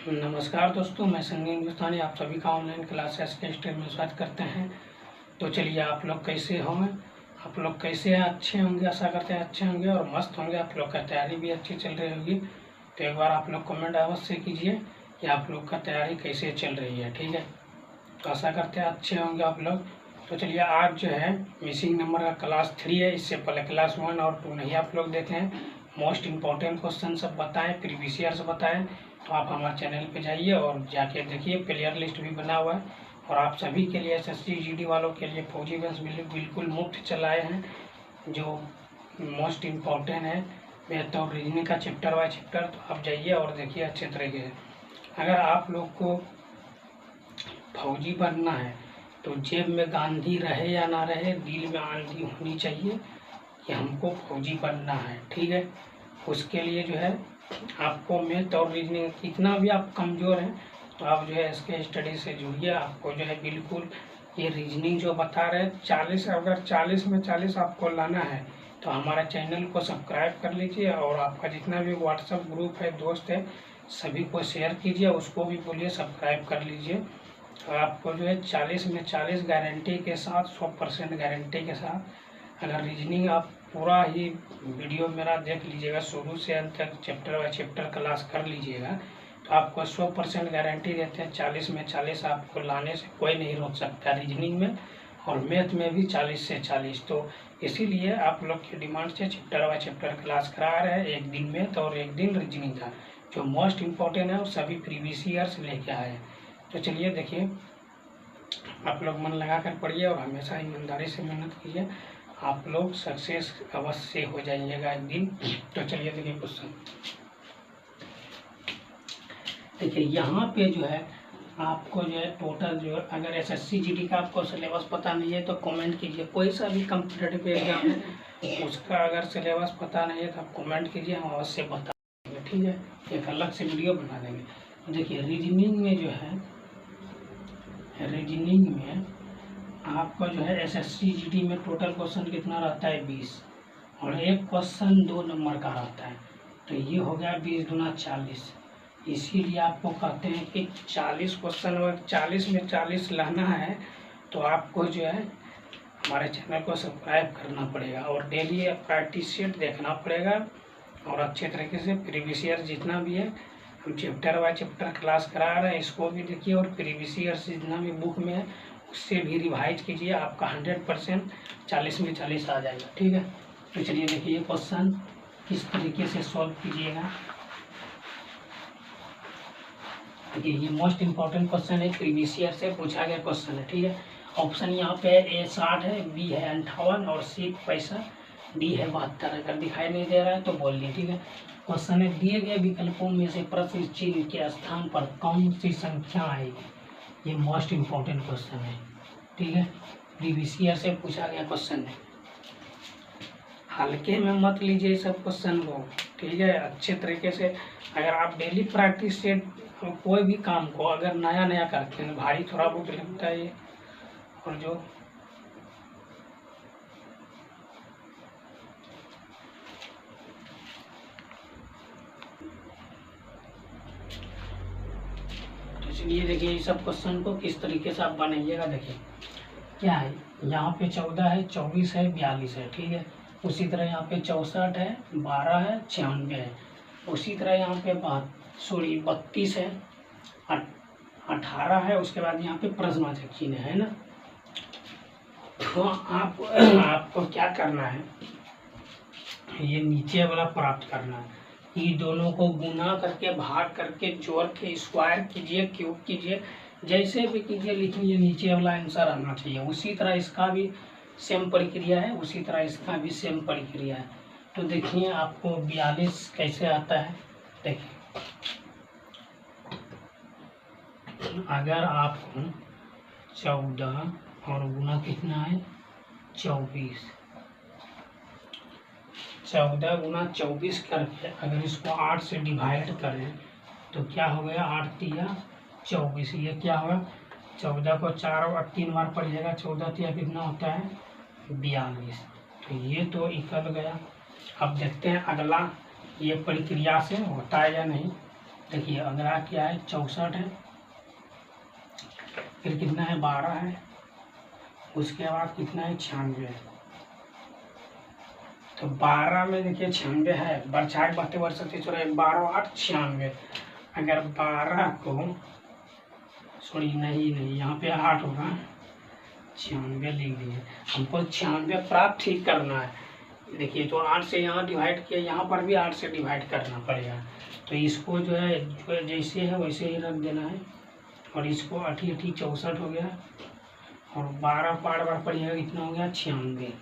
नमस्कार दोस्तों, मैं संगीन हिंदुस्तानी आप सभी का ऑनलाइन क्लासेस के स्टेज में स्वागत करते हैं। तो चलिए, आप लोग कैसे होंगे? आप लोग कैसे हैं? अच्छे होंगे, आशा करते हैं अच्छे होंगे और मस्त होंगे। आप लोग का तैयारी भी अच्छी चल रही होगी। तो एक बार आप लोग कमेंट अवश्य कीजिए कि आप लोग का तैयारी कैसे चल रही है। ठीक है, तो आशा करते हैं अच्छे होंगे आप लोग। तो चलिए, आज जो है मिसिंग नंबर का क्लास 3 है। इससे पहले क्लास 1 और 2 नहीं आप लोग देखे हैं। मोस्ट इम्पॉर्टेंट क्वेश्चन सब बताएं, प्रीवियस ईयर से बताएं। तो आप हमारे चैनल पे जाइए और जाके देखिए, प्लेयर लिस्ट भी बना हुआ है। और आप सभी के लिए एसएससी जीडी वालों के लिए फौजी वंश बिल्कुल मुफ्त चलाए हैं, जो मोस्ट इम्पॉर्टेंट है मैथ और रीजनिंग का चैप्टर बाय चैप्टर। तो आप जाइए और देखिए अच्छे तरीके से। अगर आप लोग को फौजी बनना है तो जेब में गांधी रहे या ना रहे, दिल में आंधी होनी चाहिए कि हमको फौजी बनना है। ठीक है, उसके लिए जो है आपको मैथ और रीजनिंग, कितना भी आप कमज़ोर हैं तो आप जो है इसके स्टडी से जुड़िए। आपको जो है बिल्कुल ये रीजनिंग जो बता रहे हैं 40, अगर 40 में 40 आपको लाना है तो हमारे चैनल को सब्सक्राइब कर लीजिए। और आपका जितना भी व्हाट्सएप ग्रुप है, दोस्त है, सभी को शेयर कीजिए, उसको भी बोलिए सब्सक्राइब कर लीजिए। आपको जो है 40 में 40 गारंटी के साथ, 100% गारंटी के साथ, अगर रीजनिंग आप पूरा ही वीडियो मेरा देख लीजिएगा, शुरू से अंत तक चैप्टर बाय चैप्टर क्लास कर लीजिएगा, तो आपको 100% गारंटी देते हैं 40 में 40 आपको लाने से कोई नहीं रोक सकता। रीजनिंग में और मैथ में भी 40 से 40। तो इसीलिए आप लोग की डिमांड से चैप्टर बाय चैप्टर क्लास करा रहे हैं। एक दिन मैथ और एक दिन रीजनिंग का, जो मोस्ट इम्पोर्टेंट है और सभी प्रीवियस ईयर्स लेके आए हैं। तो चलिए देखिए, आप लोग मन लगा कर पढ़िए और हमेशा ईमानदारी से मेहनत कीजिए, आप लोग सक्सेस अवश्य हो जाइएगा एक दिन। तो चलिए देखिए क्वेश्चन। देखिए यहाँ पे जो है आपको जो है टोटल जो है, अगर एसएससी जीडी का आपको सिलेबस पता नहीं है तो कमेंट कीजिए। कोई सा भी कम्पिटेटिव एग्जाम है उसका अगर सिलेबस पता नहीं है तो आप कमेंट कीजिए, हम अवश्य बता देंगे। ठीक है, एक अलग से वीडियो बना देंगे। देखिए रीजनिंग में जो है, रीजनिंग में आपका जो है एसएससी जीडी में टोटल क्वेश्चन कितना रहता है 20, और एक क्वेश्चन 2 नंबर का रहता है। तो ये हो गया 20 दूना 40। इसीलिए आपको कहते हैं कि 40 क्वेश्चन, अगर 40 में 40 लाना है तो आपको जो है हमारे चैनल को सब्सक्राइब करना पड़ेगा और डेली प्रैक्टिस सेट देखना पड़ेगा। और अच्छे तरीके से प्रीवियस ईयर जितना भी है, हम चैप्टर बाय चैप्टर क्लास करा रहे हैं, इसको भी देखिए। और प्रीवियस ईयर से जितना भी बुक में है उससे भी रिवाइज कीजिए, आपका 100% 40 में 40 आ जाएगा। ठीक है, तो चलिए देखिए ये क्वेश्चन किस तरीके से सॉल्व कीजिएगा। देखिए ये मोस्ट इम्पॉर्टेंट क्वेश्चन है, प्रीवियस ईयर से पूछा गया क्वेश्चन है। ठीक है, ऑप्शन यहाँ पे ए 60 है, बी है 58 और सी 65, डी है 72। अगर दिखाई नहीं दे रहा है तो बोल ली। ठीक है, क्वेश्चन है दिए गए विकल्पों में से प्रश्न चिन्ह के स्थान पर कौन सी संख्या आएगी। ये मोस्ट इम्पॉर्टेंट क्वेश्चन है। ठीक है, प्रीवियस ईयर से पूछा गया क्वेश्चन है, हल्के में मत लीजिए सब क्वेश्चन को। ठीक है, अच्छे तरीके से अगर आप डेली प्रैक्टिस से कोई भी काम को अगर नया नया करते हैं, भारी थोड़ा बहुत लगता है ये। और जो तो चलिए देखिए ये सब क्वेश्चन को किस तरीके से आप बनाइएगा। देखिए क्या है, यहाँ पे 14 है, 24 है, 42 है। ठीक है, उसी तरह यहाँ पे 64 है, 12 है, 96 है। उसी तरह यहाँ पे 32 है, 18 है। उसके बाद यहाँ पे प्रश्नवाचक चिन्ह है ना। तो आपको क्या करना है, ये नीचे वाला प्राप्त करना है। ये दोनों को गुना करके, भाग करके, जोड़ के स्क्वायर कीजिए, क्यूब कीजिए, जैसे भी कीजिए, लेकिन ये नीचे वाला आंसर आना चाहिए। उसी तरह इसका भी सेम प्रक्रिया है, उसी तरह इसका भी सेम प्रक्रिया है। तो देखिए आपको 42 कैसे आता है। देखिए अगर आपको 14 और गुना कितना है 24, 14 गुना 24 करके अगर इसको 8 से डिवाइड करें तो क्या हो गया, 8 तिया 24। ये क्या होगा, 14 को 4 और 3 बार पढ़िएगा, 14 तिया कितना होता है 42। तो ये तो निकल गया। अब देखते हैं अगला ये प्रक्रिया से होता है या नहीं। देखिए अगला क्या है 64 है, फिर कितना है 12 है, उसके बाद कितना है 96 है। तो 12 में देखिए 96 है, बरछाई बहते वर्ष 12 8 96। अगर 12 को सॉरी नहीं यहाँ पे 8 होगा, 96 लिख दिए। हमको 96 प्राप्त ही करना है। देखिए तो 8 से यहाँ डिवाइड किया, यहाँ पर भी 8 से डिवाइड करना पड़ेगा। तो इसको जो है जो जैसे है वैसे ही रख देना है, और इसको 8 8 64 हो गया, और 12 बार बार पड़ेगा कितना हो गया 96।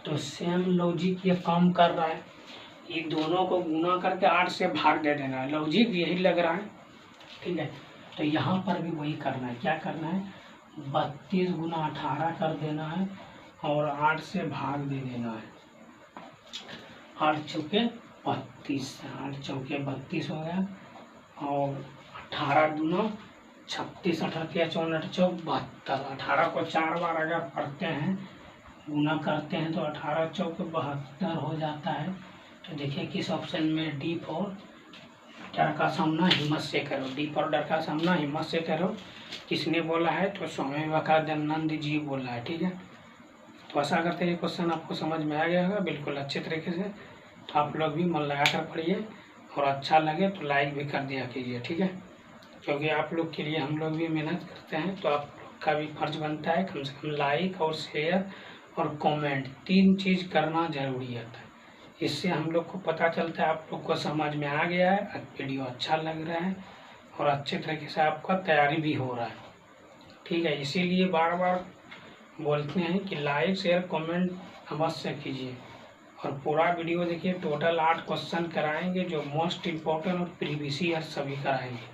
तो सेम लॉजिक ये काम कर रहा है, ये दोनों को गुना करके 8 से भाग दे देना है, लॉजिक यही लग रहा है, ठीक है। तो यहाँ पर भी वही करना है, क्या करना है 32 गुना 18 कर देना है, और 8 से भाग दे देना है। 8 चौके 32, 8 चौके 32 हो गया, और 18 दूना 36, 18 64 चौक 72। 18 को 4 बार अगर पढ़ते हैं गुना करते हैं तो 18 चौक 72 हो जाता है। तो देखिए किस ऑप्शन में डी फॉर डर का सामना हिम्मत से करो, डी फॉर डर का सामना हिम्मत से करो किसने बोला है, तो स्वामी विवेकानंद जी बोला है, ठीक है। तो आशा करते हैं ये क्वेश्चन आपको समझ में आ गया होगा बिल्कुल अच्छे तरीके से। तो आप लोग भी मन लगा कर पढ़िए, और अच्छा लगे तो लाइक भी कर दिया कीजिए, ठीक है, क्योंकि आप लोग के लिए हम लोग भी मेहनत करते हैं। तो आप लोग का भी फर्ज बनता है कम से कम लाइक और शेयर और कमेंट 3 चीज़ करना जरूरी होता है। इससे हम लोग को पता चलता है आप लोग को समझ में आ गया है, वीडियो अच्छा लग रहा है, और अच्छे तरीके से आपका तैयारी भी हो रहा है, ठीक है। इसीलिए बार बार बोलते हैं कि लाइक शेयर कमेंट अवश्य कीजिए, और पूरा वीडियो देखिए। टोटल 8 क्वेश्चन कराएंगे जो मोस्ट इम्पोर्टेंट और प्रीवियस ईयर सभी कराएंगे।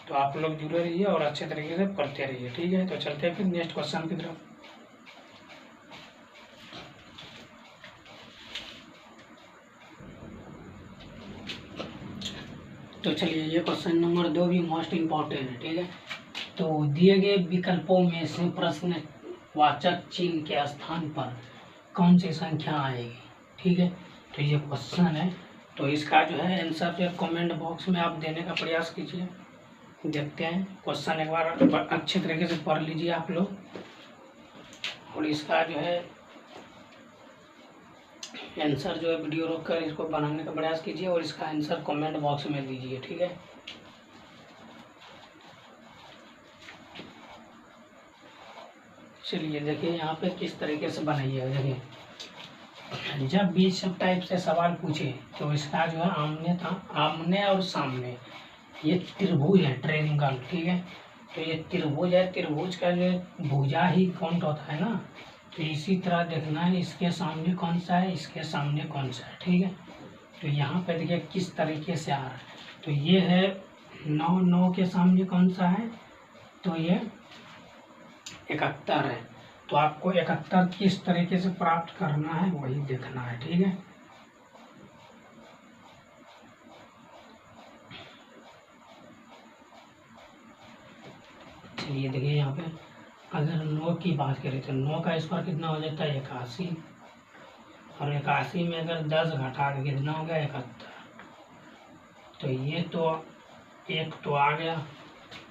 तो आप लोग जुड़े रहिए और अच्छे तरीके से पढ़ते रहिए, ठीक है। तो चलते हैं फिर नेक्स्ट क्वेश्चन की तरफ। तो चलिए ये क्वेश्चन नंबर 2 भी मोस्ट इम्पोर्टेंट है, ठीक है। तो दिए गए विकल्पों में से प्रश्नवाचक चिन्ह के स्थान पर कौन सी संख्या आएगी, ठीक है। तो ये क्वेश्चन है, तो इसका जो है आंसर जो कमेंट बॉक्स में आप देने का प्रयास कीजिए। देखते हैं क्वेश्चन एक बार अच्छे तरीके से पढ़ लीजिए आप लोग, और इसका जो है आंसर जो है वीडियो रोक कर इसको बनाने का प्रयास कीजिए, और इसका आंसर कमेंट बॉक्स में दीजिए, ठीक है। चलिए देखिए यहाँ पे किस तरीके से बनाइए। देखिए जब भी सब टाइप से सवाल पूछे तो इसका जो है आमने और सामने ये त्रिभुज है, ट्रायंगल, ठीक है। तो ये त्रिभुज है, त्रिभुज का जो भुजा ही काउंट होता है ना, तो इसी तरह देखना है इसके सामने कौन सा है, इसके सामने कौन सा है, ठीक है। तो यहाँ पे देखिए किस तरीके से आ रहा है। तो ये है 9, 9 के सामने कौन सा है, तो ये 71 है। तो आपको 71 किस तरीके से प्राप्त करना है वही देखना है, ठीक है। चलिए देखिए यहाँ पे अगर 9 की बात करें तो 9 का स्क्वायर कितना हो जाता है 81, और 81 में अगर 10 घटा के कितना हो गया 71। तो ये तो एक तो आ गया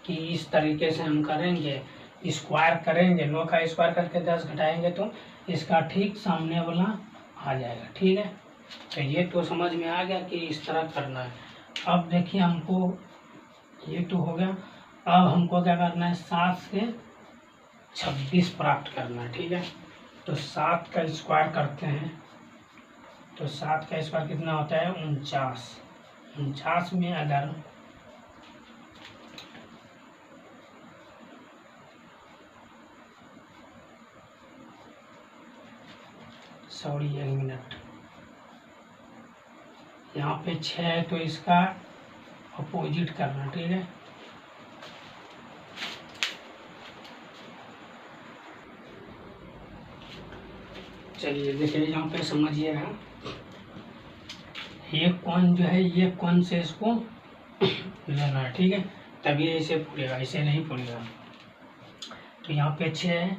कि इस तरीके से हम करेंगे, स्क्वायर करेंगे, 9 का स्क्वायर करके 10 घटाएंगे तो इसका ठीक सामने वाला आ जाएगा, ठीक है। तो ये तो समझ में आ गया कि इस तरह करना है। अब देखिए हमको ये तो हो गया, अब हमको क्या करना है 7 से 26 प्राप्त करना है, ठीक है। तो 7 का स्क्वायर करते हैं, तो 7 का स्क्वायर कितना होता है 49। 49 में अगर सॉरी 1 मिनट, यहाँ पे 6 है तो इसका अपोजिट करना, ठीक है। चलिए देखिए यहाँ पे समझिएगा, ये कौन जो है ये कौन से इसको लेना है, ठीक है, तभी ऐसे पूरेगा, ऐसे नहीं पूरेगा। तो यहाँ पे 6 है,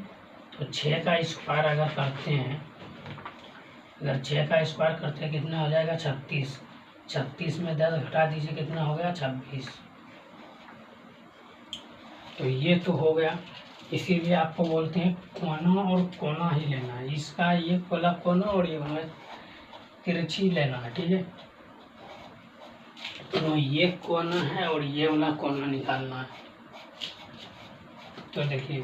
तो 6 का स्क्वायर अगर करते हैं, अगर 6 का स्क्वायर करते हैं कितना हो जाएगा 36। 36 में 10 घटा दीजिए, कितना हो गया 26। तो ये तो हो गया। इसीलिए आपको बोलते हैं कोना और कोना ही लेना है। इसका ये वाला कोना और ये वाला तिरछी लेना है, ठीक है। तो ये कोना है और ये वाला कोना निकालना है। तो देखिए,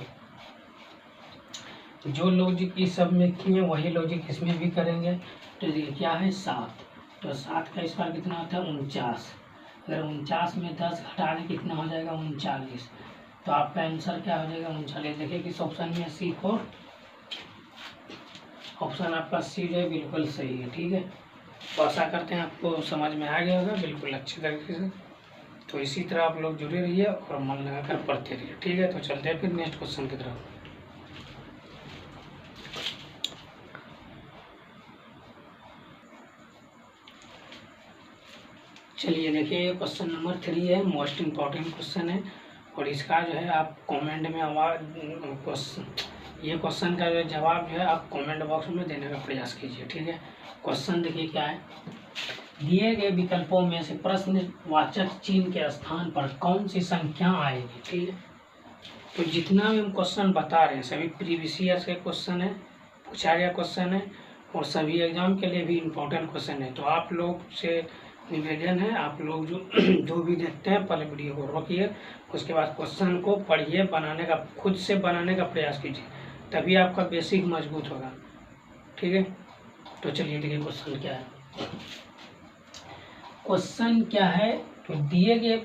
जो लॉजिक इस सब में किए वही लॉजिक इसमें भी करेंगे। तो देखिए क्या है 7, तो 7 का स्क्वायर कितना होता है 49। अगर 49 में 10 घटा दें कितना हो जाएगा 39। तो आपका आंसर क्या हो जाएगा 39। देखिए किस ऑप्शन में C4 ऑप्शन आपका सी जो है बिल्कुल सही है, ठीक है। तो आशा करते हैं आपको समझ में आ गया होगा बिल्कुल अच्छी तरीके से। तो इसी तरह आप लोग जुड़े रहिए और मन लगाकर पढ़ते रहिए, ठीक है। तो चलते हैं फिर नेक्स्ट क्वेश्चन की तरफ। चलिए देखिए, क्वेश्चन नंबर 3 है, मोस्ट इम्पॉर्टेंट क्वेश्चन है। और इसका जो है आप कमेंट में ये क्वेश्चन का जो जवाब जो है आप कमेंट बॉक्स में देने का प्रयास कीजिए, ठीक है। क्वेश्चन देखिए क्या है, दिए गए विकल्पों में से प्रश्नवाचक चिन्ह के स्थान पर कौन सी संख्या आएगी, ठीक है। तो जितना भी हम क्वेश्चन बता रहे हैं सभी प्रीवियस ईयर के क्वेश्चन है, पूछा गया क्वेश्चन है और सभी एग्जाम के लिए भी इम्पोर्टेंट क्वेश्चन है। तो आप लोग से निवेदन है, आप लोग जो भी देखते हैं पहले वीडियो को रोकिए, उसके बाद क्वेश्चन को पढ़िए, बनाने का खुद से बनाने का प्रयास कीजिए, तभी आपका बेसिक मजबूत होगा, ठीक है। तो चलिए देखिए क्वेश्चन क्या है। क्वेश्चन क्या है, तो दिए गए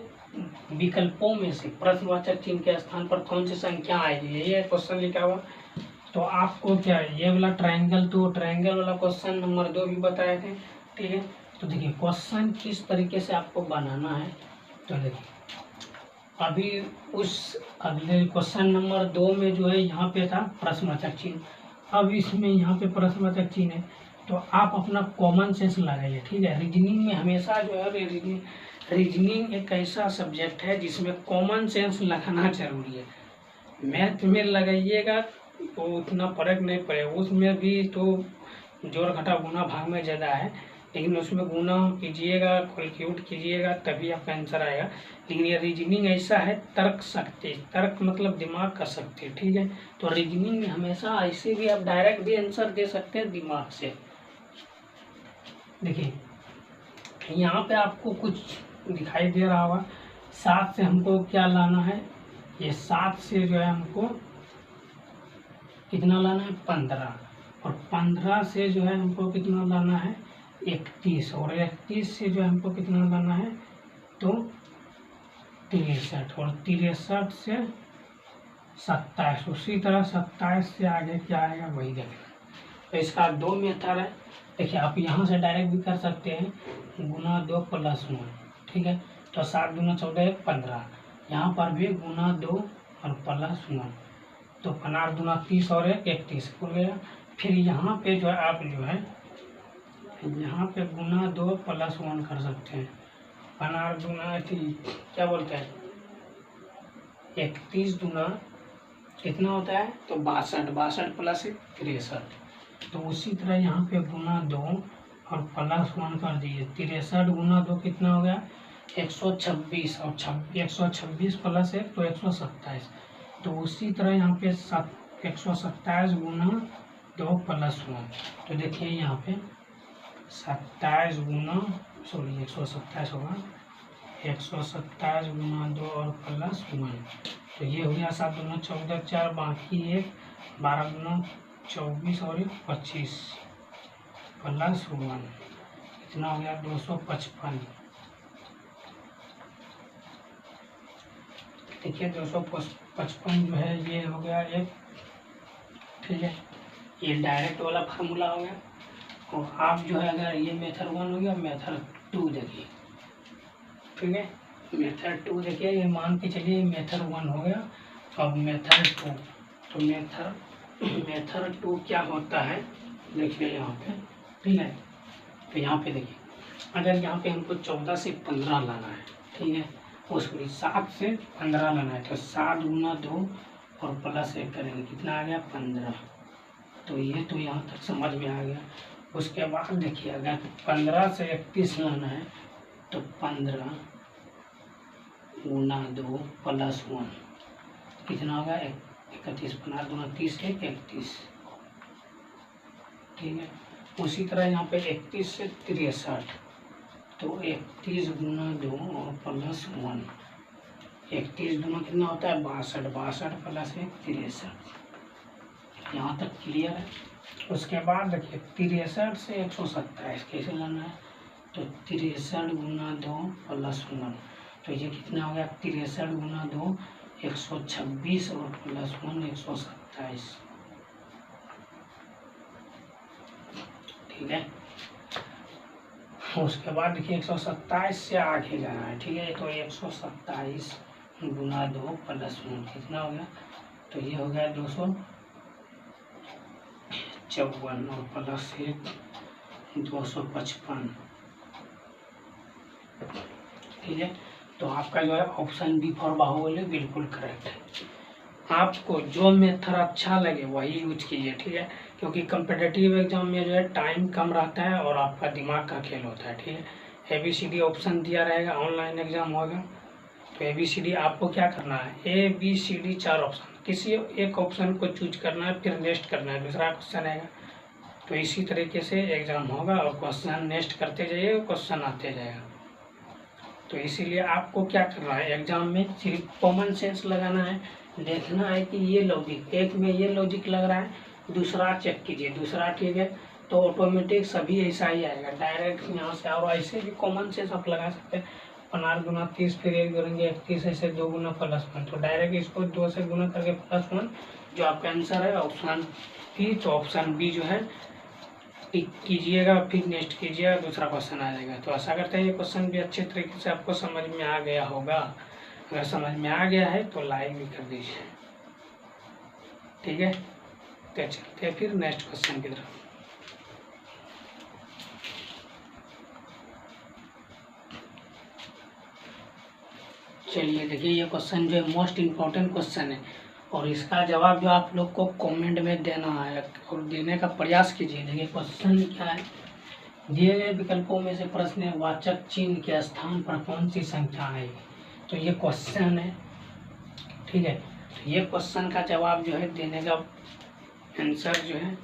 विकल्पों में से प्रश्नवाचक चिन्ह के स्थान पर कौन सी संख्या आएगी, ये क्वेश्चन लिखा हुआ। तो आपको क्या है, ये वाला ट्रायंगल, तो ट्रायंगल वाला क्वेश्चन नंबर 2 भी बताए थे, ठीक है। तो देखिए क्वेश्चन किस तरीके से आपको बनाना है। तो देखिए अभी उस अगले क्वेश्चन नंबर 2 में जो है यहाँ पे था प्रश्नवाचक चिन्ह, अब इसमें यहाँ पे प्रश्नवाचक चिन्ह है। तो आप अपना कॉमन सेंस लगाइए, ठीक है। रीजनिंग में हमेशा जो है रीजनिंग एक ऐसा सब्जेक्ट है जिसमें कॉमन सेंस लगाना जरूरी है। मैथ में लगाइएगा तो उतना फर्क नहीं पड़ेगा, उसमें भी तो जोड़ घटा गुना भाग में ज़्यादा है, लेकिन उसमें गुना कीजिएगा कैलकुलेट कीजिएगा तभी आपका आंसर आएगा। लेकिन ये रीजनिंग ऐसा है तर्क शक्ति, तर्क मतलब दिमाग का शक्ति, ठीक है। तो रीजनिंग में हमेशा ऐसे भी आप डायरेक्ट भी आंसर दे सकते हैं दिमाग से। देखिए यहाँ पे आपको कुछ दिखाई दे रहा होगा, 7 से हमको क्या लाना है, ये 7 से जो है हमको कितना लाना है 15, और 15 से जो है हमको कितना लाना है 31, और 31 से जो है हमको कितना लाना है तो 63, और 63 से 27, उसी तरह 27 से आगे क्या आएगा वही देखना। तो इसका 2 मेथड है। देखिए आप यहाँ से डायरेक्ट भी कर सकते हैं, गुना 2 + 1, ठीक है। तो 7 दूना 14 15, यहाँ पर भी गुना 2 और +1, तो 15 दूना 30 और 31 हो गया। फिर यहाँ पे जो है आप जो है यहाँ पे गुना 2 + 1 कर सकते हैं। 15 दूना क्या बोलते हैं 31 दूना कितना होता है तो 62, 62 + 1 63। तो उसी तरह यहाँ पे गुना 2 और +1 कर दीजिए। 63 गुना 2 कितना हो गया 126, और 126 + 1 तो 127। तो उसी तरह यहाँ पे 127 गुना 2 + 1, तो देखिए यहाँ पे 127 होगा 127 गुना 2 और +1, तो ये हो गया 7 दूना 14 4 बाकी 1 12 दूना 24 और 1 25 +1 कितना हो गया 255। देखिए 255 जो है ये हो गया एक, ठीक है। ये डायरेक्ट वाला फार्मूला हो गया। और आप जो है अगर ये मेथड 1 हो गया, मेथड 2 देखिए, ठीक है। मेथड 2 देखिए, ये मान के चलिए मेथड 1 हो गया। अब मेथड 2, तो मेथड 2 क्या होता है देखिए यहाँ पे, ठीक है। तो यहाँ पे देखिए अगर यहाँ पे हमको 14 से 15 लाना है, ठीक है, उसमें 7 से 15 लाना है, तो 7 गुना 2 और +1 करेंगे, कितना आ गया 15। तो ये तो यहाँ तक समझ में आ गया। उसके बाद देखिए अगर 15 से 31 लाना है तो 15 गुना 2 प्लस 1 कितना होगा 31, 15 दूना 30 है 31, ठीक है। उसी तरह यहाँ पे 31 से 63, तो 31 गुना 2 और प्लस 1, 31 दूना कितना होता है 62, 62 प्लस 1 63, यहाँ तक क्लियर है। उसके बाद देखिए 63 से 127 कैसे लाना है, तो 63 गुना 2 प्लस 1, तो ये कितना हो गया 63 गुना 2 126 और प्लस 1 127, ठीक है। उसके बाद देखिए 127 से आगे जाना है, ठीक है। तो 127 गुना 2 प्लस 1 कितना हो गया, तो ये हो गया 254 और प्लस 1 255, ठीक है। तो आपका जो है ऑप्शन बी फॉर बाहुबली बिल्कुल करेक्ट है। आपको जो मेथड अच्छा लगे वही यूज कीजिए, ठीक है, क्योंकि कम्पिटिटिव एग्जाम में जो है टाइम कम रहता है और आपका दिमाग का खेल होता है, ठीक है। ABCD ऑप्शन दिया रहेगा, ऑनलाइन एग्जाम होगा, तो ABCD आपको क्या करना है, ABCD 4 ऑप्शन, किसी एक ऑप्शन को चूज करना है, फिर नेक्स्ट करना है, दूसरा क्वेश्चन आएगा। तो इसी तरीके से एग्जाम होगा और क्वेश्चन नेक्स्ट करते जाइए, क्वेश्चन आते जाएगा। तो इसीलिए आपको क्या करना है, एग्जाम में सिर्फ कॉमन सेंस लगाना है, देखना है कि ये लॉजिक, एक में ये लॉजिक लग रहा है, दूसरा चेक कीजिए, दूसरा ठीक है, तो ऑटोमेटिक सभी ऐसा ही आएगा डायरेक्ट यहाँ से। और ऐसे भी कॉमन सेंस आप लगा सकते हैं, 15 गुना 30 फिर 1 करेंगे 31, ऐसे 2 गुना प्लस 1, तो डायरेक्ट इसको 2 से गुना करके प्लस 1, जो आपका आंसर है ऑप्शन बी। तो ऑप्शन बी जो है टिक कीजिएगा, फिर नेक्स्ट कीजिएगा, दूसरा क्वेश्चन आ जाएगा। तो आशा करते हैं ये क्वेश्चन भी अच्छे तरीके से आपको समझ में आ गया होगा। अगर समझ में आ गया है तो लाइक भी कर दीजिए, ठीक है। तो चलते हैं फिर नेक्स्ट क्वेश्चन की तरफ। चलिए देखिए, ये क्वेश्चन जो है मोस्ट इम्पोर्टेंट क्वेश्चन है और इसका जवाब जो आप लोग को कमेंट में देना है और देने का प्रयास कीजिए। देखिए क्वेश्चन क्या है, दिए गए विकल्पों में से प्रश्नवाचक चिन्ह के स्थान पर कौन सी संख्या आएगी। तो ये क्वेश्चन है, ठीक है। तो ये क्वेश्चन का जवाब जो है देने का आंसर जो है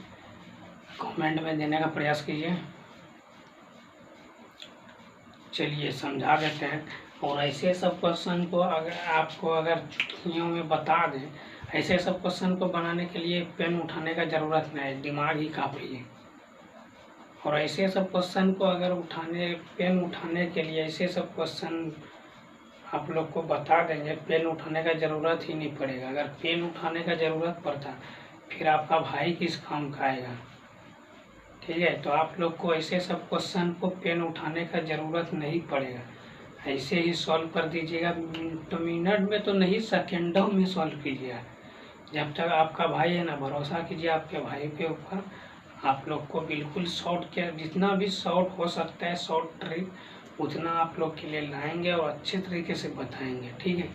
कमेंट में देने का प्रयास कीजिए। चलिए समझा देते हैं। और ऐसे सब क्वेश्चन को अगर चुटकियों में बता दें, ऐसे सब क्वेश्चन को बनाने के लिए पेन उठाने का ज़रूरत नहीं है, दिमाग ही काफ़ी है। और ऐसे सब क्वेश्चन को अगर पेन उठाने के लिए ऐसे सब क्वेश्चन आप लोग को बता देंगे, पेन उठाने का ज़रूरत ही नहीं पड़ेगा। अगर पेन उठाने का ज़रूरत पड़ता फिर आपका भाई किस काम का आएगा, ठीक है। तो आप लोग को ऐसे सब क्वेश्चन को पेन उठाने का ज़रूरत नहीं पड़ेगा, ऐसे ही सॉल्व कर दीजिएगा। तो मिनट में तो नहीं, सेकेंडों में सॉल्व कीजिएगा। जब तक आपका भाई है ना, भरोसा कीजिए आपके भाई के ऊपर। आप लोग को बिल्कुल शॉर्ट के जितना भी शॉर्ट हो सकता है, शॉर्ट ट्रिक उतना आप लोग के लिए लाएंगे और अच्छे तरीके से बताएंगे, ठीक है।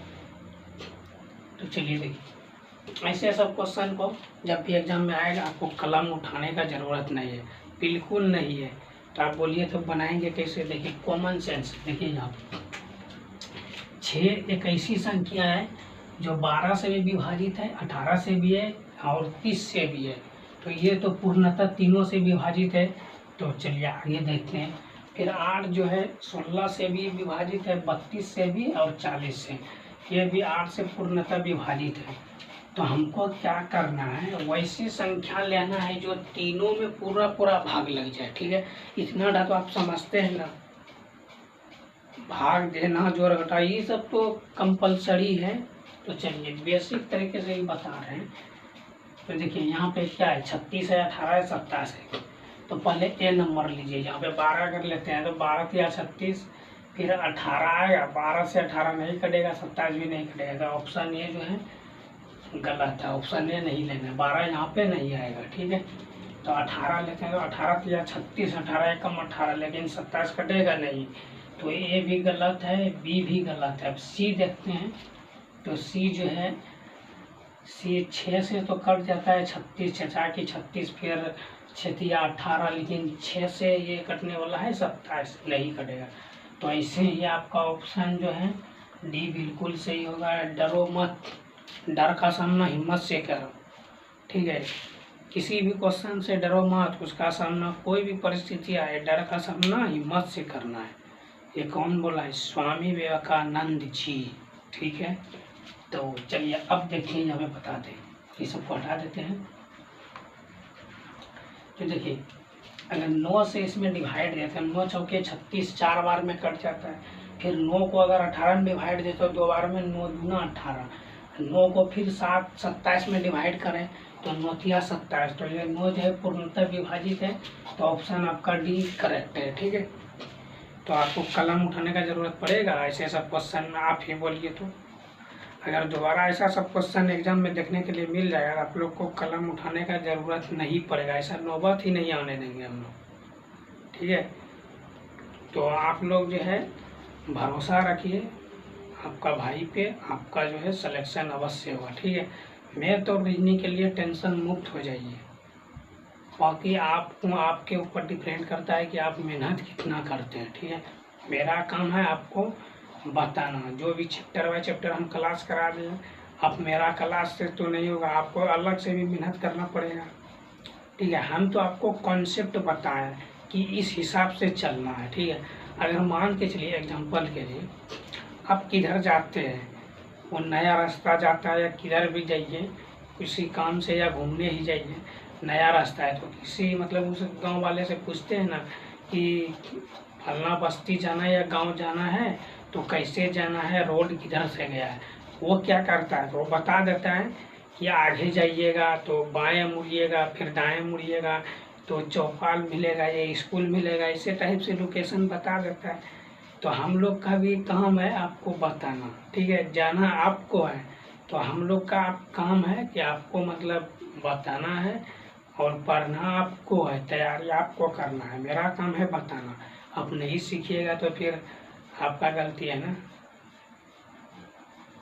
तो चलिए देखिए, ऐसे सब क्वेश्चन को जब भी एग्जाम में आएगा आपको कलम उठाने का ज़रूरत नहीं है, बिल्कुल नहीं है। तो आप बोलिए तो बनाएंगे कैसे, देखिए कॉमन सेंस। देखिए यहाँ 6 एक ऐसी संख्या है जो 12 से भी विभाजित है, 18 से भी है और 30 से भी है। तो ये तो पूर्णतः तीनों से विभाजित है। तो चलिए आगे देखते हैं। फिर 8 जो है 16 से भी विभाजित है, 32 से भी और 40 से। ये भी 8 से पूर्णतः विभाजित है। तो हमको क्या करना है, वैसी संख्या लेना है जो तीनों में पूरा पूरा भाग लग जाए, ठीक है। इतना डा तो आप समझते हैं ना, भाग देना, जोड़ घटा, ये सब तो कंपलसरी है। तो चलिए बेसिक तरीके से ही बता रहे हैं। तो देखिए यहाँ पे क्या है, 36 है, 18 है, 27 है। तो पहले ए नंबर लीजिए, यहाँ पे 12 कर लेते हैं। तो 12 या 36, फिर 18 आएगा, 12 से 18 नहीं कटेगा, 27 भी नहीं कटेगा। ऑप्शन ए जो है गलत है, ऑप्शन ए नहीं लेना है, 12 यहाँ पे नहीं आएगा, ठीक है। तो 18 लेते हैं। तो 18 या 36, 18 कम 18, लेकिन 27 कटेगा नहीं। तो ए भी गलत है, बी भी गलत है। अब सी देखते हैं। तो सी जो है, सी 6 से तो कट जाता है, 36 छः की 36, फिर 6 या 18, लेकिन 6 से ये कटने वाला है 27, नहीं कटेगा। तो ऐसे ही आपका ऑप्शन जो है डी बिल्कुल सही होगा। डरो मत, डर का सामना हिम्मत से करो। ठीक है, किसी भी क्वेश्चन से डरो मत, उसका सामना कोई भी परिस्थिति आए डर का सामना हिम्मत से करना है। ये कौन बोला है? स्वामी विवेकानंद जी। ठीक है, तो चलिए अब देखिए, हमें बता दें, ये सबको हटा देते हैं। तो देखिए, अगर 9 से इसमें डिवाइड देते हैं, 9 चौके 36 4 बार में कट जाता है। फिर 9 को अगर 18 में डिवाइड देते हो 2 बार में, 9 दूना 18। 9 को फिर 27 में डिवाइड करें तो 9 तिया 27। तो ये 9 जो है पूर्णतः विभाजित है, तो ऑप्शन आपका डी करेक्ट है। ठीक है, तो आपको कलम उठाने का जरूरत पड़ेगा ऐसे सब क्वेश्चन आप ही बोलिए। तो अगर दोबारा ऐसा सब क्वेश्चन एग्जाम में देखने के लिए मिल जाएगा, आप लोग को कलम उठाने का ज़रूरत नहीं पड़ेगा, ऐसा नौबत ही नहीं आने देंगे हम लोग। ठीक है, तो आप लोग जो है भरोसा रखिए आपका भाई पे, आपका जो है सिलेक्शन अवश्य होगा। ठीक है, मैं तो रीजनिंग के लिए टेंशन मुक्त हो जाइए। बाकी आपको आपके ऊपर डिपेंड करता है कि आप मेहनत कितना करते हैं। ठीक है, मेरा काम है आपको बताना, जो भी चैप्टर बाय चैप्टर हम क्लास करा दें। अब मेरा क्लास से तो नहीं होगा, आपको अलग से भी मेहनत करना पड़ेगा। ठीक है, हम तो आपको कॉन्सेप्ट बताएं कि इस हिसाब से चलना है। ठीक है, अगर मान के चलिए एग्जांपल के लिए आप किधर जाते हैं, वो नया रास्ता जाता है या किधर भी जाइए, किसी काम से या घूमने ही जाइए, नया रास्ता है तो किसी मतलब उस गांव वाले से पूछते हैं ना कि फलना बस्ती जाना है या गांव जाना है तो कैसे जाना है, रोड किधर से गया है। वो क्या करता है, वो बता देता है कि आगे जाइएगा तो बाएं मुड़िएगा, फिर दाएं मुड़िएगा तो चौपाल मिलेगा या स्कूल मिलेगा, इसे टाइप से लोकेशन बता देता है। तो हम लोग का भी काम है आपको बताना। ठीक है, जाना आपको है, तो हम लोग का काम है कि आपको मतलब बताना है और पढ़ना आपको है, तैयारी आपको करना है। मेरा काम है बताना, आप नहीं सीखिएगा तो फिर आपका गलती है ना।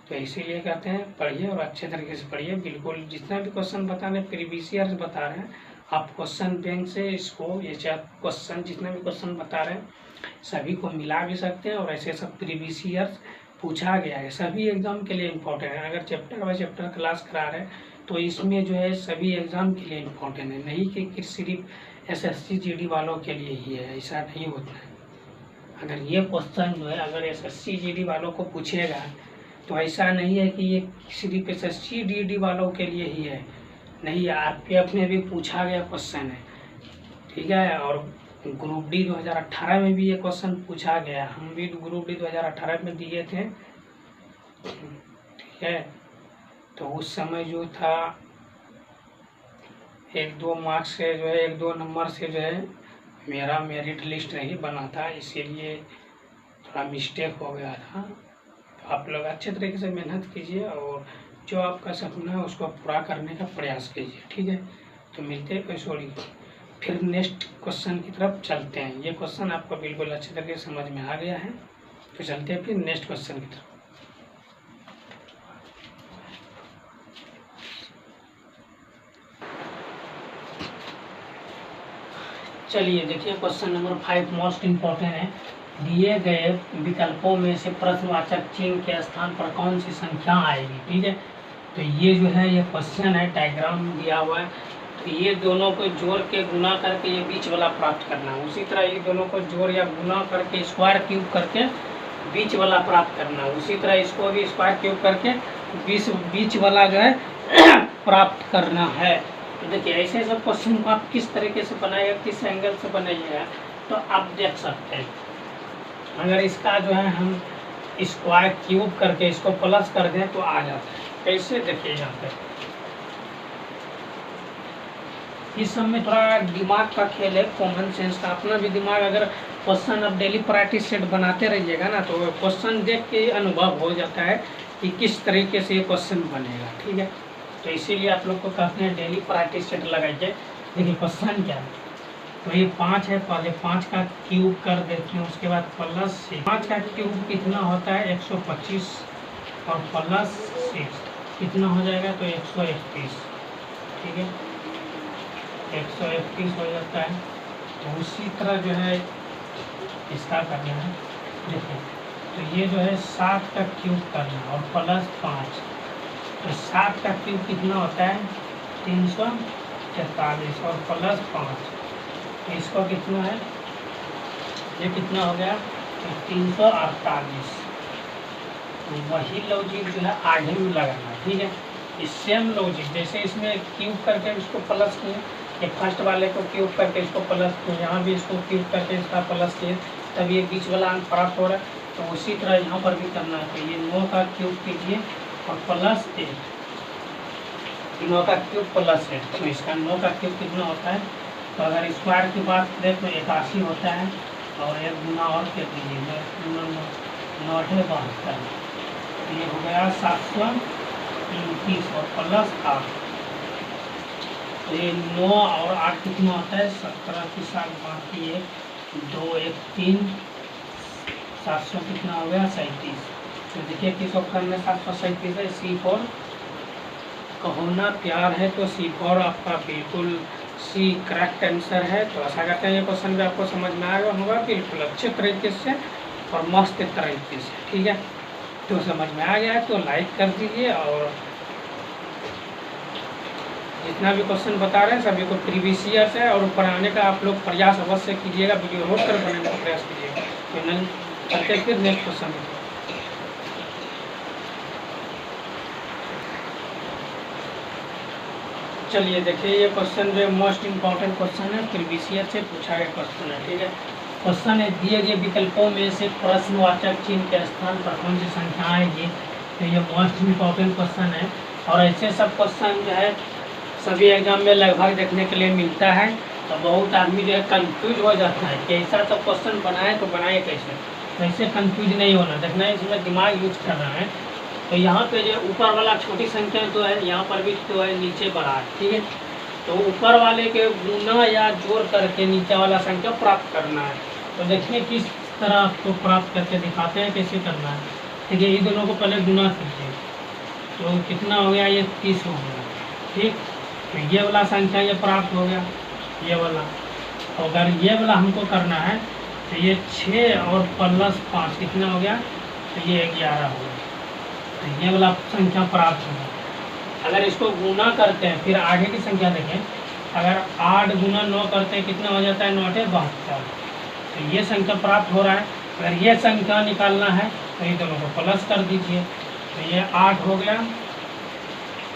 तो इसीलिए कहते हैं पढ़िए और अच्छे तरीके से पढ़िए। बिल्कुल जितना भी क्वेश्चन बता रहे हैं प्रीवियस ईयर बता रहे हैं, आप क्वेश्चन बैंक से इसको ये क्वेश्चन जितना भी क्वेश्चन बता रहे हैं सभी को मिला भी सकते हैं। और ऐसे सब प्रीवियस ईयर पूछा गया है, सभी एग्जाम के लिए इम्पोर्टेंट है। अगर चैप्टर बाय चैप्टर क्लास करा रहे हैं तो इसमें जो है सभी एग्जाम के लिए इम्पोर्टेंट है, नहीं कि सिर्फ SSC GD वालों के लिए ही है, ऐसा नहीं होता है। अगर ये क्वेश्चन जो है अगर SSC GD वालों को पूछेगा तो ऐसा नहीं है कि ये सिर्फ SSC GD वालों के लिए ही है, नहीं, RPF में भी पूछा गया क्वेश्चन है। ठीक है, और ग्रुप डी 2018 में भी ये क्वेश्चन पूछा गया, हम भी ग्रुप डी 2018 में दिए थे। ठीक है, तो उस समय जो था 1-2 मार्क्स से जो है 1-2 नंबर से जो है मेरा मेरिट लिस्ट नहीं बना था, इसीलिए थोड़ा मिस्टेक हो गया था। तो आप लोग अच्छे तरीके से मेहनत कीजिए और जो आपका सपना है उसको पूरा करने का प्रयास कीजिए। ठीक है, तो मिलते हैं सॉरी फिर नेक्स्ट क्वेश्चन की तरफ चलते हैं। ये क्वेश्चन आपको बिल्कुल अच्छे तरीके से समझ में आ गया है, तो चलते हैं फिर नेक्स्ट क्वेश्चन की तरफ। चलिए देखिए, क्वेश्चन नंबर 5 मोस्ट इम्पोर्टेंट है। दिए गए विकल्पों में से प्रश्नवाचक चिन्ह के स्थान पर कौन सी संख्या आएगी। ठीक है, तो ये जो है ये क्वेश्चन है, डायग्राम दिया हुआ है। तो ये दोनों को जोड़ के गुना करके ये बीच वाला प्राप्त करना है, उसी तरह ये दोनों को जोड़ या गुना करके स्क्वायर क्यूब करके बीच वाला प्राप्त करना है, उसी तरह इसको भी स्क्वायर क्यूब करके बीच वाला जो है प्राप्त करना है। तो देखिए ऐसे सब क्वेश्चन को आप किस तरीके से बनाइएगा, किस एंगल से बनाइएगा, तो आप देख सकते हैं। अगर इसका जो है हम स्क्वायर क्यूब करके इसको प्लस कर दें तो आ जाता है। कैसे, देखिए यहाँ पे इस सब में थोड़ा दिमाग का खेल है, कॉमन सेंस का, अपना भी दिमाग। अगर क्वेश्चन आप डेली प्रैक्टिस सेट बनाते रहिएगा ना तो क्वेश्चन देख के अनुभव हो जाता है कि किस तरीके से ये क्वेश्चन बनेगा। ठीक है, तो इसीलिए आप लोग को कहते हैं डेली प्रैक्टिस सेट लगाइए। देखिए क्वेश्चन क्या है, तो ये 5 है, पहले 5 का क्यूब कर देते हैं, उसके बाद प्लस 5 का क्यूब कितना होता है 125 और प्लस 6 कितना हो जाएगा तो 131। ठीक है, 131 हो जाता है। तो उसी तरह जो है इसका करना है, देखिए, तो ये जो है 7 का क्यूब करना और प्लस 5, तो 7 का क्यूब कितना होता है 343 और प्लस 5, तो इसको कितना है, ये कितना हो गया 348। तो वही लॉजिक जो है आगे भी लगाना, ठीक है। इस सेम लॉजिक जैसे इसमें क्यूब करके इसको प्लस किए, ये फर्स्ट वाले को क्यूब करके इसको प्लस किए, यहाँ भी इसको क्यूब करके इसका प्लस किए, तब ये बीच वाला अंक प्राप्त हो रहा है। तो उसी तरह यहाँ पर भी करना है। तो ये 9 का क्यूब कीजिए और प्लस 1, 9 का क्यूब प्लस 1, तो इसका 9 का क्यूब कितना होता है, तो अगर स्क्वायर की बात करें तो 81 होता है, और एक गुना और कर दीजिए 9 72, तो ये हो गया 729 और प्लस 8, तो ये 9 और 8 कितना होता है 17 के साथ बाकी 1 2 1 3, 700 कितना हो गया 37। तो देखिए किस ऑप्शन में 737 है, C4 होना प्यार है, तो C4 आपका बिल्कुल सी करेक्ट आंसर है। तो आशा करते हैं ये क्वेश्चन भी आपको समझ में आएगा होगा बिल्कुल अच्छे तरीके से और मस्त तरीके से, ठीक है। तो समझ में आ गया है तो लाइक कर दीजिए, और जितना भी क्वेश्चन बता रहे हैं सभी को प्रीवियस ईयर से और पढ़ाने का आप लोग प्रयास अवश्य कीजिएगा, वीडियो रोक कर बनाने का प्रयास कीजिएगा। तो चलते फिर नेक्स्ट क्वेश्चन। चलिए देखिए, ये क्वेश्चन जो मोस्ट इम्पॉर्टेंट क्वेश्चन है, प्रीवियस ईयर से पूछा गया क्वेश्चन है, ठीक है। क्वेश्चन है दिए गए विकल्पों में से प्रश्नवाचक चिन्ह के स्थान पर कौन सी संख्या आएगी। तो ये मोस्ट इम्पॉर्टेंट क्वेश्चन है, और ऐसे सब क्वेश्चन जो है सभी एग्जाम में लगभग देखने के लिए मिलता है। तो बहुत आदमी जो है कंफ्यूज हो जाता है कि ऐसा सब क्वेश्चन बनाए तो बनाए कैसे, तो ऐसे कंफ्यूज नहीं होना, देखना है इसमें दिमाग यूज करना है। तो यहाँ पे जो ऊपर वाला छोटी संख्या तो है, यहाँ पर भी तो है, नीचे बड़ा है, ठीक है। तो ऊपर वाले के गुना या जोड़ करके नीचे वाला संख्या प्राप्त करना है। तो देखिए किस तरह आपको प्राप्त करके दिखाते हैं कैसे करना है, ठीक है। ये दोनों को पहले गुना कीजिए, तो कितना हो गया, ये 30 हो गया, ठीक। तो ये वाला संख्या ये प्राप्त हो गया, ये वाला। तो अगर ये वाला हमको करना है तो ये 6 और प्लस 5 कितना हो गया, तो ये 11 हो गया। तो ये वाला संख्या प्राप्त होगा। अगर इसको गुना करते हैं फिर आगे की संख्या देखें, अगर 8 गुना 9 करते हैं कितना हो जाता है 9 72, तो ये संख्या प्राप्त हो रहा है। अगर ये संख्या निकालना है तो ये दोनों को प्लस कर दीजिए, तो ये 8 हो गया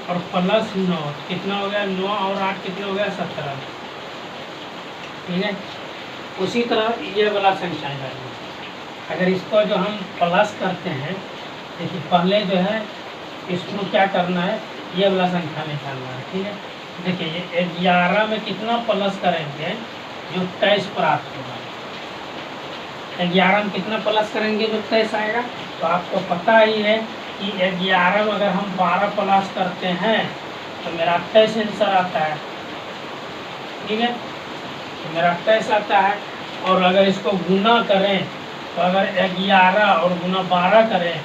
और प्लस 9 कितना हो गया, 9 और 8 कितना हो गया 17, ठीक है। उसी तरह ये वाला संख्या है, अगर इसको जो हम प्लस करते हैं, देखिए पहले जो है इसको क्या करना है, ये वाला संख्या निकालना है, ठीक है। देखिए ये 11 में कितना प्लस करेंगे जो 23 प्राप्त होगा, 11 में कितना प्लस करेंगे जो 23 आएगा। तो आपको पता ही है कि 11 में अगर हम 12 प्लस करते हैं तो मेरा 23 आंसर आता है, ठीक है। तो मेरा 23 आता है, और अगर इसको गुना करें तो अगर 11 और गुना 12 करें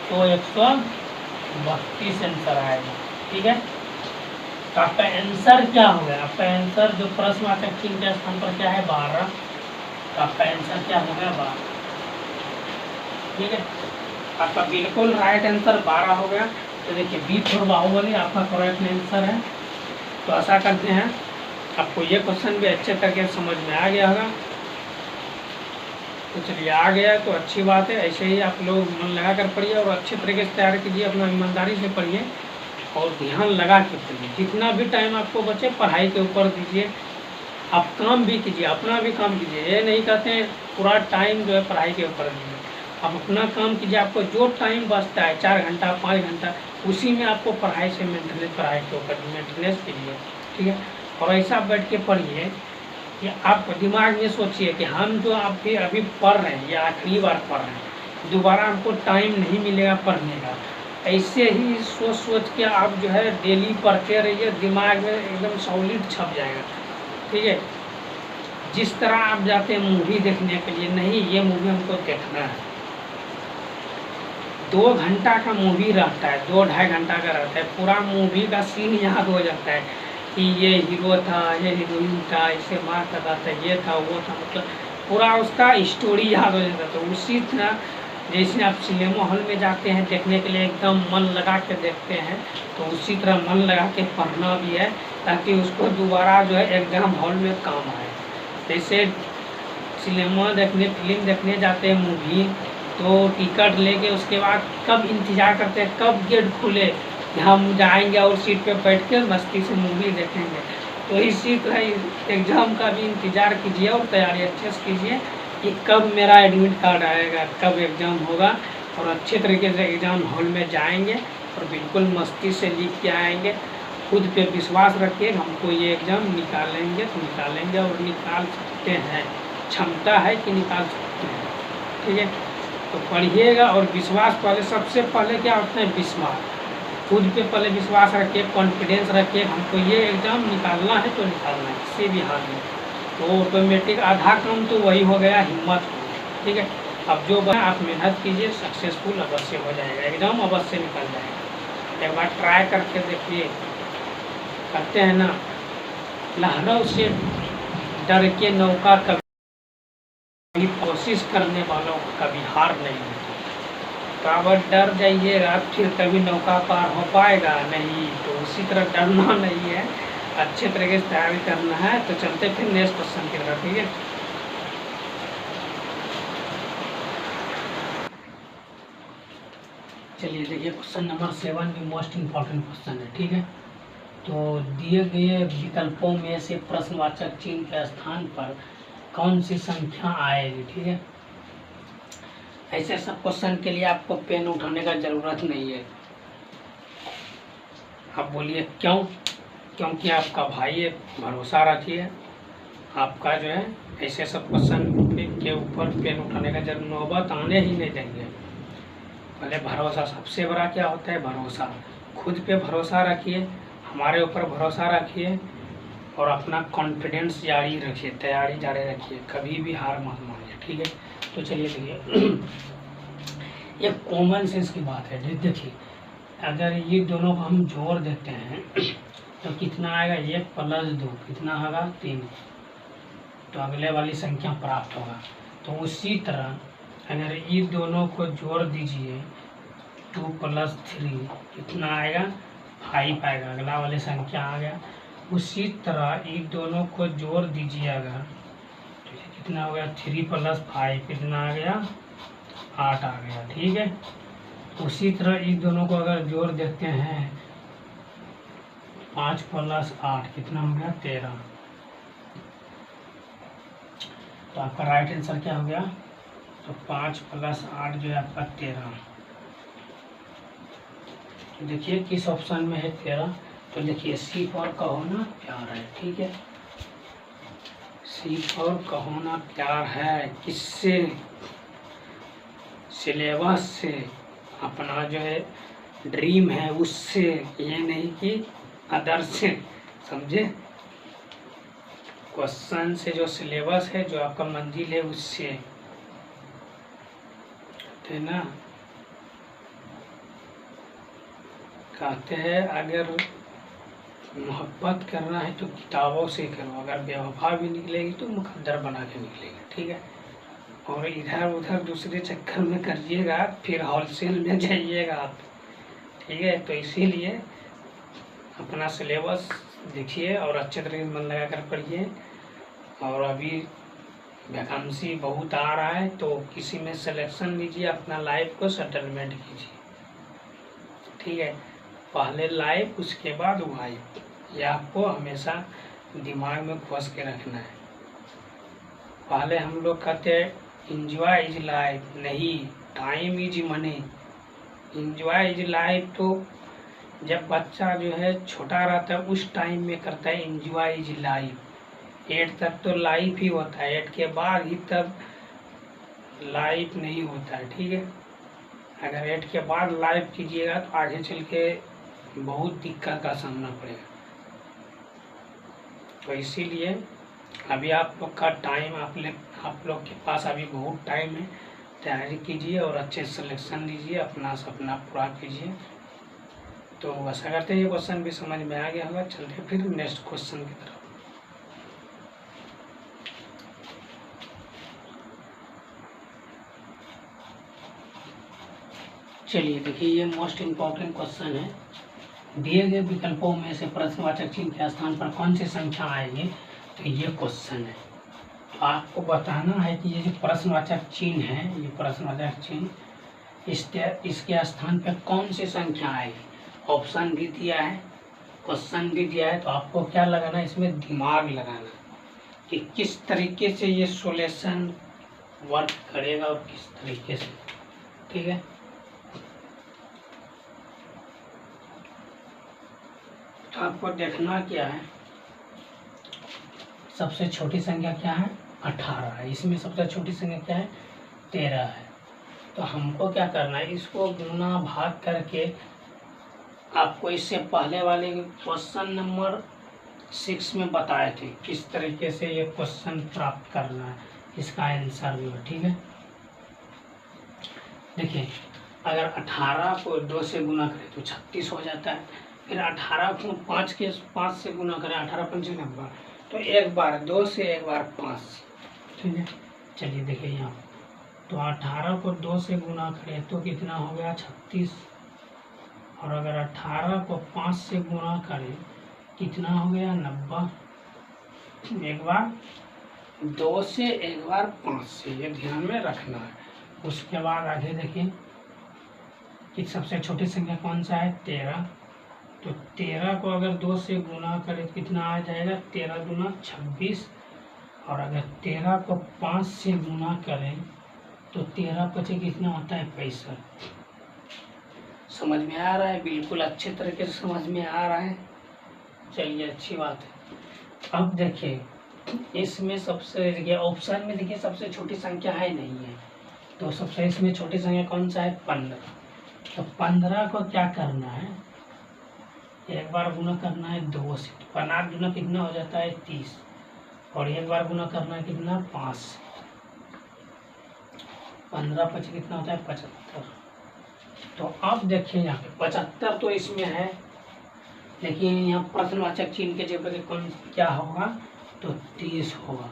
तो 132 आंसर आएगा, ठीक है। तो आपका आंसर क्या हो गया, आपका आंसर जो प्रश्नवाचक चिन्ह के स्थान पर क्या है 12, तो आपका आंसर क्या हो गया 12, ठीक है। आपका बिल्कुल राइट आंसर 12 हो गया। तो देखिए B4 बाहुबली आपका करेक्ट आंसर है। तो आशा करते हैं आपको ये क्वेश्चन भी अच्छे तरीके से समझ में आ गया होगा। तो चलिए आ गया तो अच्छी बात है, ऐसे ही आप लोग मन लगा कर पढ़िए और अच्छे तरीके से तैयार कीजिए, अपना ईमानदारी से पढ़िए और ध्यान लगा के पढ़िए। जितना भी टाइम आपको बचे पढ़ाई के ऊपर दीजिए, आप काम भी कीजिए, अपना भी काम कीजिए। ये नहीं कहते हैं पूरा टाइम जो है पढ़ाई के ऊपर दीजिए, आप अपना काम कीजिए। आपको जो टाइम बचता है 4 घंटा 5 घंटा, उसी में आपको पढ़ाई से मेंटेनेंस, पढ़ाई के ऊपर मेंटेनेंस कीजिए, ठीक है। और ऐसा बैठ के पढ़िए कि आप दिमाग में सोचिए कि हम जो आप अभी पढ़ रहे हैं, ये आखिरी बार पढ़ रहे हैं, दोबारा हमको टाइम नहीं मिलेगा पढ़ने का। ऐसे ही सोच सोच के आप जो है डेली पढ़ते रहिए, दिमाग में एकदम सॉलिड छप जाएगा, ठीक है। जिस तरह आप जाते हैं मूवी देखने के लिए, नहीं ये मूवी हमको देखना है, 2 घंटा का मूवी रहता है, 2-2.5 घंटा का रहता है, पूरा मूवी का सीन याद हो जाता है कि ये हीरो था, ये हीरोइन था, इसे मार कर था, ये था वो था, मतलब पूरा उसका स्टोरी याद हो जाता है। तो उसी तरह जैसे आप सिनेमा हॉल में जाते हैं देखने के लिए, एकदम मन लगा के देखते हैं, तो उसी तरह मन लगा के पढ़ना भी है, ताकि उसको दोबारा जो है एग्ज़ाम हॉल में काम आए। जैसे सिनेमा देखने, फिल्म देखने जाते हैं, मूवी, तो टिकट लेके उसके बाद कब इंतज़ार करते हैं कब गेट खुले, हम जाएंगे और सीट पे बैठ के मस्ती से मूवी देखेंगे। तो इसी तरह एग्ज़ाम का भी इंतज़ार कीजिए और तैयारी अच्छे से कीजिए कि कब मेरा एडमिट कार्ड आएगा, कब एग्ज़ाम होगा, और अच्छे तरीके से एग्ज़ाम हॉल में जाएंगे और बिल्कुल मस्ती से लिख के आएंगे। खुद पे विश्वास रखिए, हमको ये एग्ज़ाम निकालेंगे तो निकालेंगे और निकाल सकते हैं, क्षमता है कि निकाल सकते हैं। ठीक है, तो पढ़िएगा और विश्वास पहले, सबसे पहले क्या होता है विश्वास, खुद पे पहले विश्वास रखिए, कॉन्फिडेंस रखिए, हमको ये एग्ज़ाम निकालना है तो निकालना है किसी भी हाल में। तो ऑटोमेटिक आधा काम तो वही हो गया, हिम्मत। ठीक है, अब जो बना आप मेहनत कीजिए, सक्सेसफुल अवश्य हो जाएगा, एग्ज़ाम अवश्य निकल जाएगा। एक बार ट्राई करके देखिए। कहते हैं ना, लहरों से डर के नौका कभी, कोशिश करने वालों को कभी हार नहीं होती। तो अगर डर जाइएगा फिर कभी नौका पार हो पाएगा नहीं। तो उसी तरह डरना नहीं है, अच्छे तरीके से तैयारी करना है। तो चलते फिर नेक्स्ट क्वेश्चन की तरफ। ठीक है, चलिए देखिए, क्वेश्चन नंबर 7 भी मोस्ट इम्पॉर्टेंट क्वेश्चन है। ठीक है, तो दिए गए विकल्पों में से प्रश्नवाचक चिन्ह के स्थान पर कौन सी संख्या आएगी। ठीक है, ऐसे सब क्वेश्चन के लिए आपको पेन उठाने का ज़रूरत नहीं है। आप बोलिए क्यों? क्योंकि आपका भाई है, भरोसा रखिए, आपका जो है ऐसे सब क्वेश्चन के ऊपर पेन उठाने का जरूर नौबत आने ही नहीं देंगे। पहले भरोसा, सबसे बड़ा क्या होता है भरोसा। खुद पे भरोसा रखिए, हमारे ऊपर भरोसा रखिए और अपना कॉन्फिडेंस जारी रखिए, तैयारी जारी रखिए, कभी भी हार मत मानिए। ठीक है, तो चलिए देखिए, ये कॉमन सेंस की बात है। देखिए, अगर ये दोनों को हम जोड़ देते हैं तो कितना आएगा, 1 + 2 कितना होगा 3, तो अगले वाली संख्या प्राप्त होगा। तो उसी तरह अगर ये दोनों को जोड़ दीजिए, 2 + 3 कितना आएगा 5 आएगा, अगला वाली संख्या आ गया। उसी तरह ये दोनों को जोड़ दीजिएगा तो ये कितना हो गया, 3 + 5 कितना आ गया 8 आ गया। ठीक है, उसी तरह इन दोनों को अगर जोड़ देते हैं, 5 + 8 कितना हो गया 13। तो आपका राइट आंसर क्या हो गया, तो 5 + 8 जो है आपका 13। तो देखिए किस ऑप्शन में है 13। तो देखिए सी फॉर कहो ना प्यार है। ठीक है, सी फॉर कहो ना प्यार है, किससे, सिलेबस से, अपना जो है ड्रीम है उससे, ये नहीं कि अदर से। समझे, क्वेश्चन से, जो सिलेबस है, जो आपका मंजिल है उससे, है ना। कहते हैं अगर मोहब्बत करना है तो किताबों से करो, अगर बेवफा भी निकलेगी तो मुकद्दर बना के निकलेगी। ठीक है, और इधर उधर दूसरे चक्कर में करिएगा फिर होलसेल में जाइएगा आप। ठीक है, तो इसीलिए अपना सिलेबस देखिए और अच्छे तरीके से मन लगा कर पढ़िए। और अभी वैकेंसी बहुत आ रहा है, तो किसी में सिलेक्शन लीजिए, अपना लाइफ को सेटलमेंट कीजिए। ठीक है, पहले लाइफ उसके बाद वाइफ, ये आपको हमेशा दिमाग में घोष के रखना है। पहले हम लोग कहते हैं इंजॉय इज लाइफ, नहीं time is money. Enjoy is life तो जब बच्चा जो है छोटा रहता है उस टाइम में करता है इंजॉय इज लाइफ। 8 तक तो लाइफ ही होता है, 8 के बाद ही तब लाइफ नहीं होता है। ठीक है, अगर 8 के बाद लाइफ कीजिएगा तो आगे चल के बहुत दिक्कत का सामना पड़ेगा। तो इसीलिए अभी आप लोग का टाइम, आप लोग के पास अभी बहुत टाइम है, तैयारी कीजिए और अच्छे सिलेक्शन लीजिए, अपना सपना पूरा कीजिए। तो ऐसा करते हैं, ये क्वेश्चन भी समझ में आ गया होगा। चलते फिर नेक्स्ट क्वेश्चन की तरफ। चलिए देखिए, ये मोस्ट इम्पोर्टेंट क्वेश्चन है। दिए गए विकल्पों में से प्रश्नवाचक चिन्ह के स्थान पर कौन सी संख्या आएगी, तो ये क्वेश्चन है। तो आपको बताना है कि ये जो प्रश्नवाचक चिन्ह है, ये प्रश्नवाचक चिन्ह इसके स्थान पर कौन सी संख्या आएगी। ऑप्शन भी दिया है, क्वेश्चन भी दिया है, तो आपको क्या लगाना है, इसमें दिमाग लगाना कि किस तरीके से ये सॉल्यूशन वर्क करेगा और किस तरीके से। ठीक है, तो आपको देखना क्या है, सबसे छोटी संख्या क्या है, 18 है। इसमें सबसे छोटी संख्या क्या है, 13 है। तो हमको क्या करना है, इसको गुना भाग करके आपको इससे पहले वाले क्वेश्चन नंबर 6 में बताए थे किस तरीके से ये क्वेश्चन प्राप्त करना है, इसका आंसर भी है। ठीक है, देखिए अगर 18 को 2 से गुना करें तो 36 हो जाता है। फिर 18 को 5 से गुना करें, 18 पंचे 90, तो एक बार 2 से एक बार 5 से। ठीक है, चलिए देखिए यहाँ, तो 18 को 2 से गुना करें तो कितना हो गया, 36। और अगर 18 को 5 से गुना करें कितना हो गया, 90। एक बार 2 से एक बार 5 से, ये ध्यान में रखना है। उसके बाद आगे देखिए कि सबसे छोटी संख्या कौन सा है, 13। तो 13 को अगर 2 से गुना करें कितना आ जाएगा, 13 दूना 26। और अगर 13 को 5 से गुना करें तो 13 पचे कितना होता है, 65। समझ में आ रहा है, बिल्कुल अच्छे तरीके से समझ में आ रहा है। चलिए अच्छी बात है। अब देखिए इसमें सबसे, देखिए ऑप्शन में देखिए सबसे छोटी संख्या है नहीं है, तो सबसे इसमें छोटी संख्या कौन सा है, 15। तो 15 को क्या करना है, एक बार गुना करना है 2 से, 15 गुना कितना हो जाता है, 30। और एक बार गुना करना है कितना, 5 से। 15 पचे कितना होता है, 75। तो अब देखिए यहाँ पे 75 तो इसमें है, लेकिन यहाँ प्रश्नवाचक चिन्ह के जगह कौन क्या होगा, तो 30 होगा।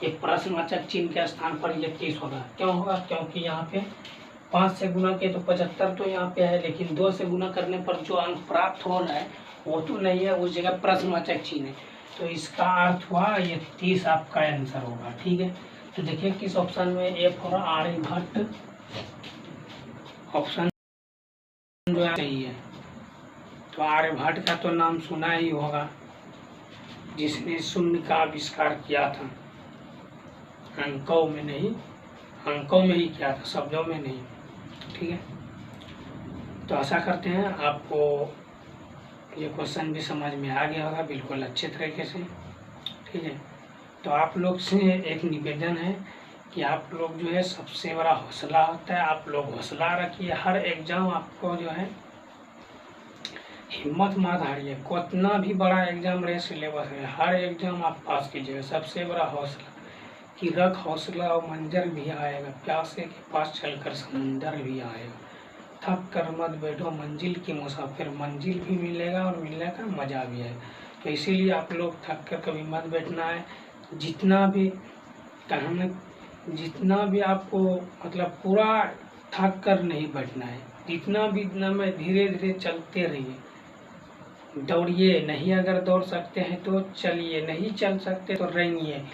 एक प्रश्नवाचक चिन्ह के स्थान पर ये 30 होगा। क्यों होगा, क्योंकि यहाँ पे 5 से गुना किए तो 75 तो यहाँ पे है, लेकिन 2 से गुना करने पर जो अंक प्राप्त हो रहा है वो तो नहीं है, उस जगह प्रश्नवाचक चिन्ह है। तो इसका अर्थ हुआ ये 30 आपका आंसर होगा। ठीक है, तो देखिए किस ऑप्शन में, एक हो रहा आर्यभट्ट ऑप्शन जो है सही है। तो आर्यभट्ट का तो नाम सुना ही होगा, जिसने शून्य का आविष्कार किया था, अंकों में नहीं, अंकों में ही किया था, शब्दों में नहीं। ठीक है, तो आशा करते हैं आपको ये क्वेश्चन भी समझ में आ गया होगा बिल्कुल अच्छे तरीके से। ठीक है, तो आप लोग से एक निवेदन है कि आप लोग जो है, सबसे बड़ा हौसला होता है, आप लोग हौसला रखिए। हर एग्जाम आपको जो है हिम्मत मत हारिए, कितना भी बड़ा एग्जाम रहे, सिलेबस है, हर एग्जाम आप पास कीजिएगा। सबसे बड़ा हौसला कि रख हौसला और मंजर भी आएगा, प्यासे के पास चलकर समंदर भी आएगा। थक कर मत बैठो मंजिल की मुसाफिर, मंजिल भी मिलेगा और मिलने का मज़ा भी है। तो इसीलिए आप लोग थक कर कभी मत बैठना है। जितना भी कहना, जितना भी आपको मतलब पूरा थक कर नहीं बैठना है, जितना भी इतना में धीरे धीरे चलते रहिए, दौड़िए। नहीं अगर दौड़ सकते हैं तो चलिए, नहीं चल सकते तो रहिए।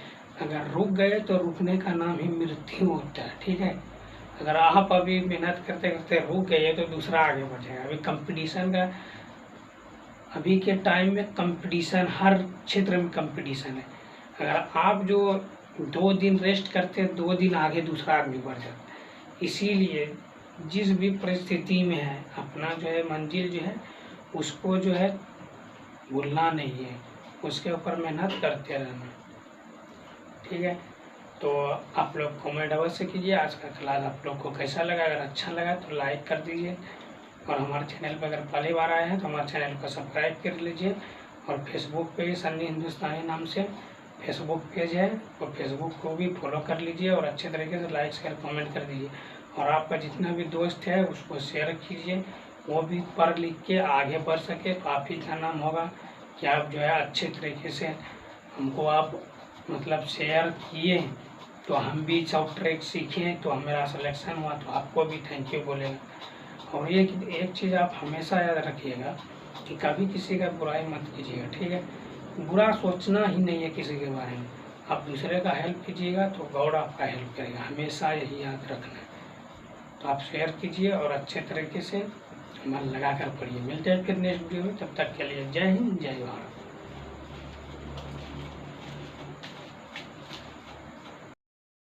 अगर रुक गए तो रुकने का नाम ही मृत्यु होता है। ठीक है, अगर आप अभी मेहनत करते करते रुक गए तो दूसरा आगे बढ़ेगा। अभी कंपटीशन का, अभी के टाइम में कंपटीशन, हर क्षेत्र में कंपटीशन है। अगर आप जो 2 दिन रेस्ट करते हैं, 2 दिन आगे दूसरा आदमी बढ़ जाता है। इसीलिए जिस भी परिस्थिति में है, अपना जो है मंजिल जो है उसको जो है भूलना नहीं है, उसके ऊपर मेहनत करते रहना। ठीक है, तो आप लोग कमेंट अवश्य कीजिए आज का क्लास आप लोग को कैसा लगा। अगर अच्छा लगा तो लाइक कर दीजिए, और हमारे चैनल पर अगर पहली बार आए हैं तो हमारे चैनल को सब्सक्राइब कर लीजिए। और फेसबुक पे सन्नी हिंदुस्तानी नाम से फेसबुक पेज है, और फेसबुक को भी फॉलो कर लीजिए और अच्छे तरीके से लाइक शेयर कमेंट कर दीजिए। और आपका जितना भी दोस्त है उसको शेयर कीजिए, वो भी पढ़ लिख के आगे बढ़ सके। तो आप ही का नाम होगा कि आप जो है अच्छे तरीके से हमको आप मतलब शेयर किए, तो हम भी सब ट्रिक सीखें, तो मेरा सिलेक्शन हुआ तो आपको भी थैंक यू बोलेगा। और एक चीज़ आप हमेशा याद रखिएगा कि कभी किसी का बुराई मत कीजिएगा, ठीक है। बुरा सोचना ही नहीं है किसी के बारे में। आप दूसरे का हेल्प कीजिएगा तो गॉड आपका हेल्प करेगा, हमेशा यही याद रखना है। तो आप शेयर कीजिए और अच्छे तरीके से मन लगा कर पढ़िए। मिलते हैं फिर नेक्स्ट वीडियो में, तब तक के लिए जय हिंद जय भारत।